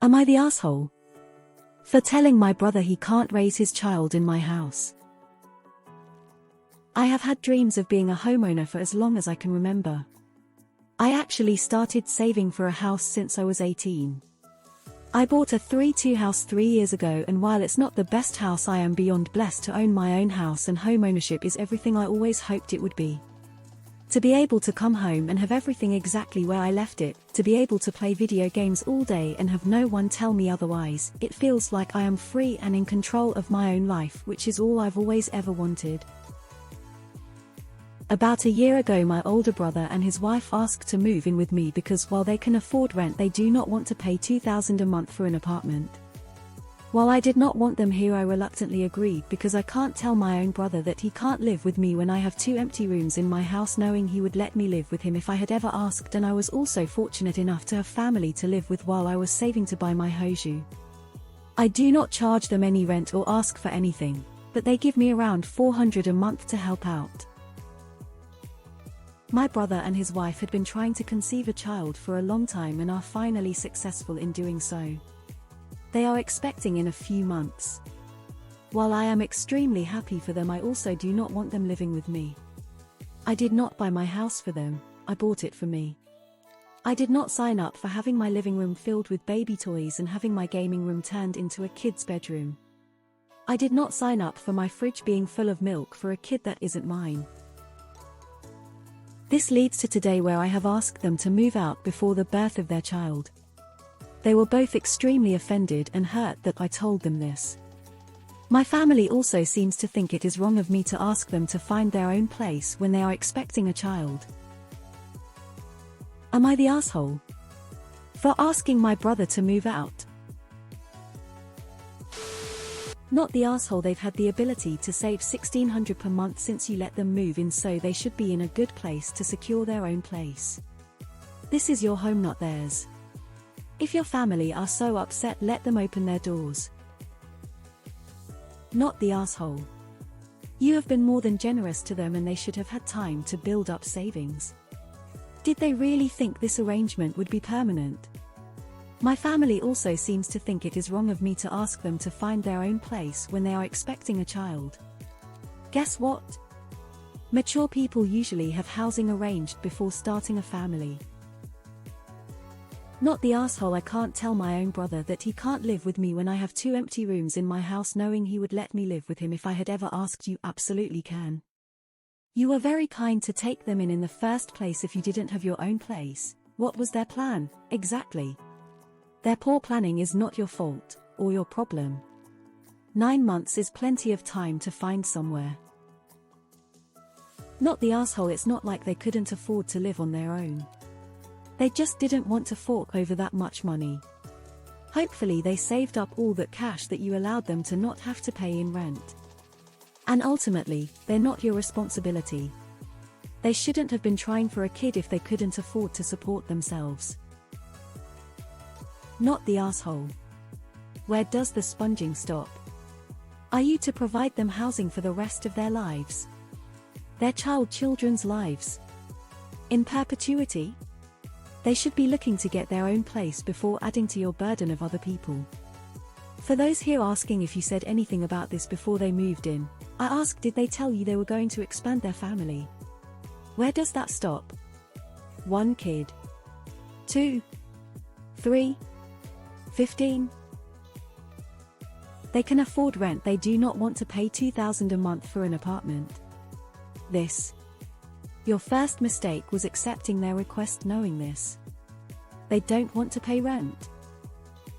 Am I the asshole for telling my brother he can't raise his child in my house? I have had dreams of being a homeowner for as long as I can remember. I actually started saving for a house since I was 18. I bought a 3-2 house 3 years ago, and while it's not the best house, I am beyond blessed to own my own house, and home ownership is everything I always hoped it would be. To be able to come home and have everything exactly where I left it, to be able to play video games all day and have no one tell me otherwise, it feels like I am free and in control of my own life, which is all I've always ever wanted. About a year ago, my older brother and his wife asked to move in with me because while they can afford rent, they do not want to pay $2,000 a month for an apartment. While I did not want them here, I reluctantly agreed because I can't tell my own brother that he can't live with me when I have 2 empty rooms in my house, knowing he would let me live with him if I had ever asked, and I was also fortunate enough to have family to live with while I was saving to buy my hoju. I do not charge them any rent or ask for anything, but they give me around $400 a month to help out. My brother and his wife had been trying to conceive a child for a long time and are finally successful in doing so. They are expecting in a few months. While I am extremely happy for them, I also do not want them living with me. I did not buy my house for them, I bought it for me. I did not sign up for having my living room filled with baby toys and having my gaming room turned into a kid's bedroom. I did not sign up for my fridge being full of milk for a kid that isn't mine. This leads to today, where I have asked them to move out before the birth of their child. They were both extremely offended and hurt that I told them this. My family also seems to think it is wrong of me to ask them to find their own place when they are expecting a child. Am I the asshole for asking my brother to move out? Not the asshole. They've had the ability to save $1,600 per month since you let them move in, so they should be in a good place to secure their own place. This is your home, not theirs. If your family are so upset, let them open their doors. Not the asshole. You have been more than generous to them and they should have had time to build up savings. Did they really think this arrangement would be permanent? My family also seems to think it is wrong of me to ask them to find their own place when they are expecting a child. Guess what? Mature people usually have housing arranged before starting a family. Not the asshole. I can't tell my own brother that he can't live with me when I have 2 empty rooms in my house, knowing he would let me live with him if I had ever asked. You absolutely can. You were very kind to take them in the first place. If you didn't have your own place, what was their plan, exactly? Their poor planning is not your fault, or your problem. 9 months is plenty of time to find somewhere. Not the asshole. It's not like they couldn't afford to live on their own. They just didn't want to fork over that much money. Hopefully they saved up all that cash that you allowed them to not have to pay in rent. And ultimately, they're not your responsibility. They shouldn't have been trying for a kid if they couldn't afford to support themselves. Not the asshole. Where does the sponging stop? Are you to provide them housing for the rest of their lives? Their children's lives? In perpetuity? They should be looking to get their own place before adding to your burden of other people. For those here asking if you said anything about this before they moved in, I ask, did they tell you they were going to expand their family? Where does that stop? 1 kid? 2? 3? 15? They can afford rent. They do not want to pay $2,000 a month for an apartment. Your first mistake was accepting their request knowing this. They don't want to pay rent.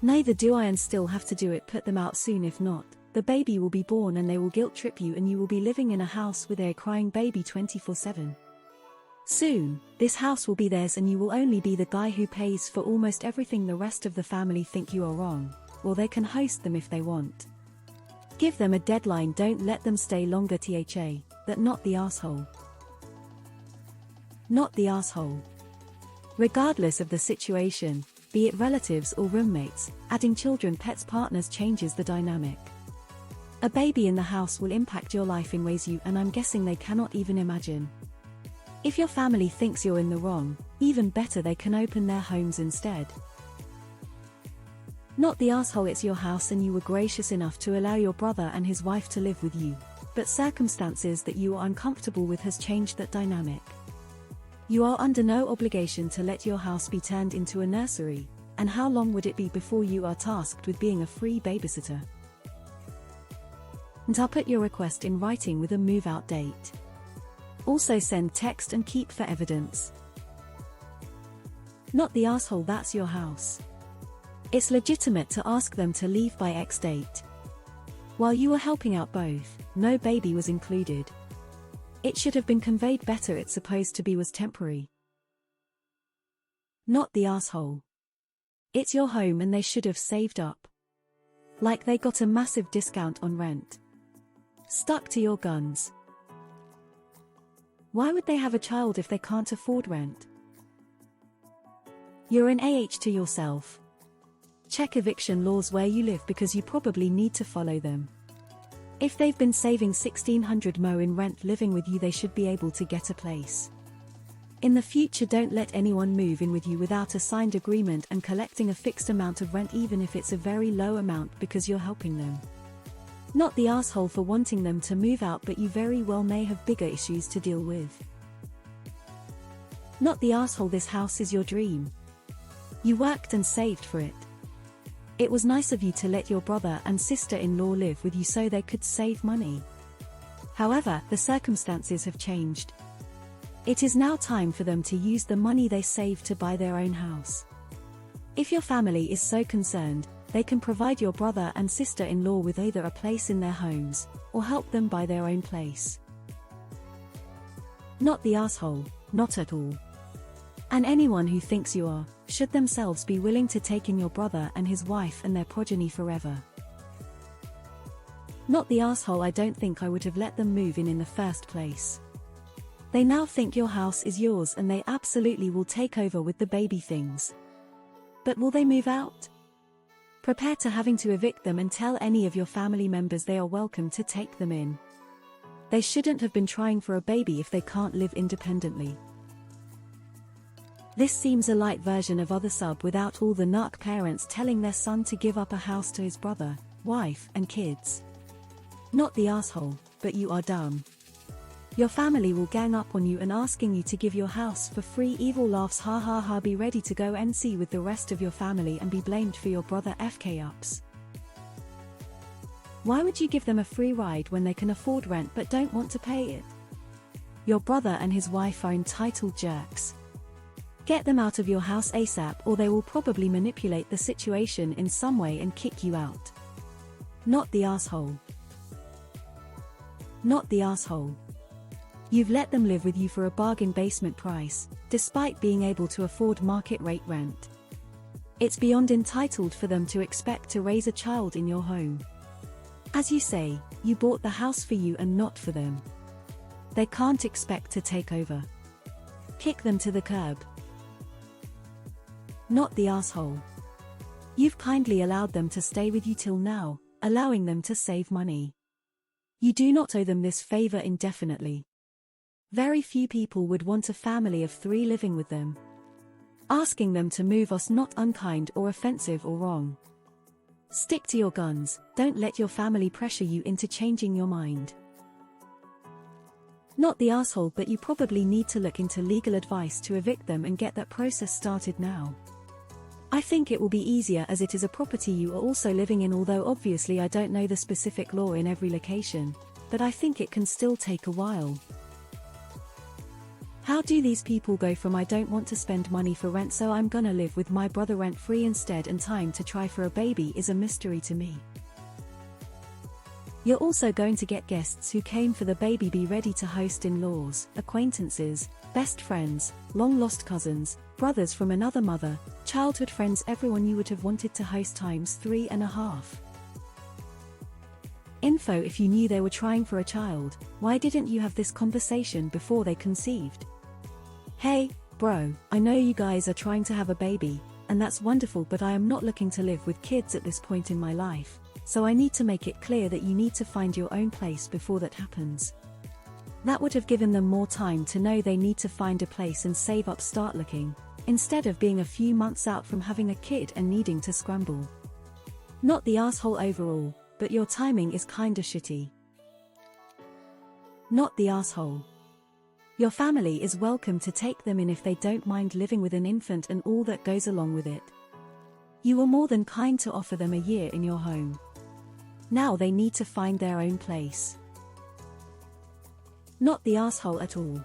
Neither do I, and still have to do it. Put them out soon. If not, the baby will be born and they will guilt trip you, and you will be living in a house with a crying baby 24/7. Soon, this house will be theirs and you will only be the guy who pays for almost everything. The rest of the family think you are wrong, or they can host them if they want. Give them a deadline. Don't let them stay longer. That not the asshole. Not the asshole. Regardless of the situation, be it relatives or roommates, adding children, pets, partners changes the dynamic. A baby in the house will impact your life in ways you and I'm guessing they cannot even imagine. If your family thinks you're in the wrong, even better, they can open their homes instead. Not the asshole, it's your house and you were gracious enough to allow your brother and his wife to live with you. But circumstances that you are uncomfortable with has changed that dynamic. You are under no obligation to let your house be turned into a nursery, and how long would it be before you are tasked with being a free babysitter? And put your request in writing with a move-out date. Also send text and keep for evidence. Not the asshole, that's your house. It's legitimate to ask them to leave by X date. While you were helping out both, no baby was included. It should have been conveyed better. It's supposed to be was temporary. Not the asshole. It's your home and they should have saved up. Like they got a massive discount on rent. Stuck to your guns. Why would they have a child if they can't afford rent? You're an AH to yourself. Check eviction laws where you live because you probably need to follow them. If they've been saving $1,600 more in rent living with you, they should be able to get a place. In the future, don't let anyone move in with you without a signed agreement and collecting a fixed amount of rent, even if it's a very low amount, because you're helping them. Not the asshole for wanting them to move out, but you very well may have bigger issues to deal with. Not the asshole, this house is your dream. You worked and saved for it. It was nice of you to let your brother and sister-in-law live with you so they could save money. However, the circumstances have changed. It is now time for them to use the money they saved to buy their own house. If your family is so concerned, they can provide your brother and sister-in-law with either a place in their homes, or help them buy their own place. Not the asshole, not at all. And anyone who thinks you are, should themselves be willing to take in your brother and his wife and their progeny forever. Not the asshole, I don't think I would have let them move in the first place. They now think your house is yours and they absolutely will take over with the baby things. But will they move out? Prepare to having to evict them and tell any of your family members they are welcome to take them in. They shouldn't have been trying for a baby if they can't live independently. This seems a light version of Other Sub without all the narc parents telling their son to give up a house to his brother, wife, and kids. Not the asshole, but you are dumb. Your family will gang up on you and asking you to give your house for free. Evil laughs, ha ha ha. Be ready to go NC with the rest of your family and be blamed for your brother FK ups. Why would you give them a free ride when they can afford rent but don't want to pay it? Your brother and his wife are entitled jerks. Get them out of your house ASAP, or they will probably manipulate the situation in some way and kick you out. Not the asshole. Not the asshole. You've let them live with you for a bargain basement price, despite being able to afford market rate rent. It's beyond entitled for them to expect to raise a child in your home. As you say, you bought the house for you and not for them. They can't expect to take over. Kick them to the curb. Not the asshole. You've kindly allowed them to stay with you till now, allowing them to save money. You do not owe them this favor indefinitely. Very few people would want a family of 3 living with them. Asking them to move is not unkind or offensive or wrong. Stick to your guns, don't let your family pressure you into changing your mind. Not the asshole, but you probably need to look into legal advice to evict them and get that process started now. I think it will be easier as it is a property you are also living in, although obviously I don't know the specific law in every location, but I think it can still take a while. How do these people go from I don't want to spend money for rent so I'm gonna live with my brother rent free instead and time to try for a baby is a mystery to me. You're also going to get guests who came for the baby. Be ready to host in-laws, acquaintances, best friends, long-lost cousins, brothers from another mother, childhood friends, everyone you would have wanted to host times 3.5. Info: if you knew they were trying for a child, why didn't you have this conversation before they conceived? Hey, bro, I know you guys are trying to have a baby, and that's wonderful, but I am not looking to live with kids at this point in my life, so I need to make it clear that you need to find your own place before that happens. That would have given them more time to know they need to find a place and save up, start looking, instead of being a few months out from having a kid and needing to scramble. Not the asshole overall, but your timing is kinda shitty. Not the asshole. Your family is welcome to take them in if they don't mind living with an infant and all that goes along with it. You were more than kind to offer them a year in your home. Now they need to find their own place. Not the asshole at all.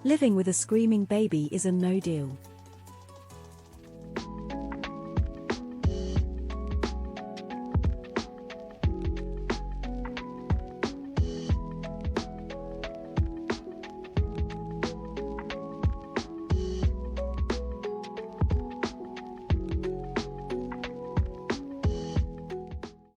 Living with a screaming baby is a no deal.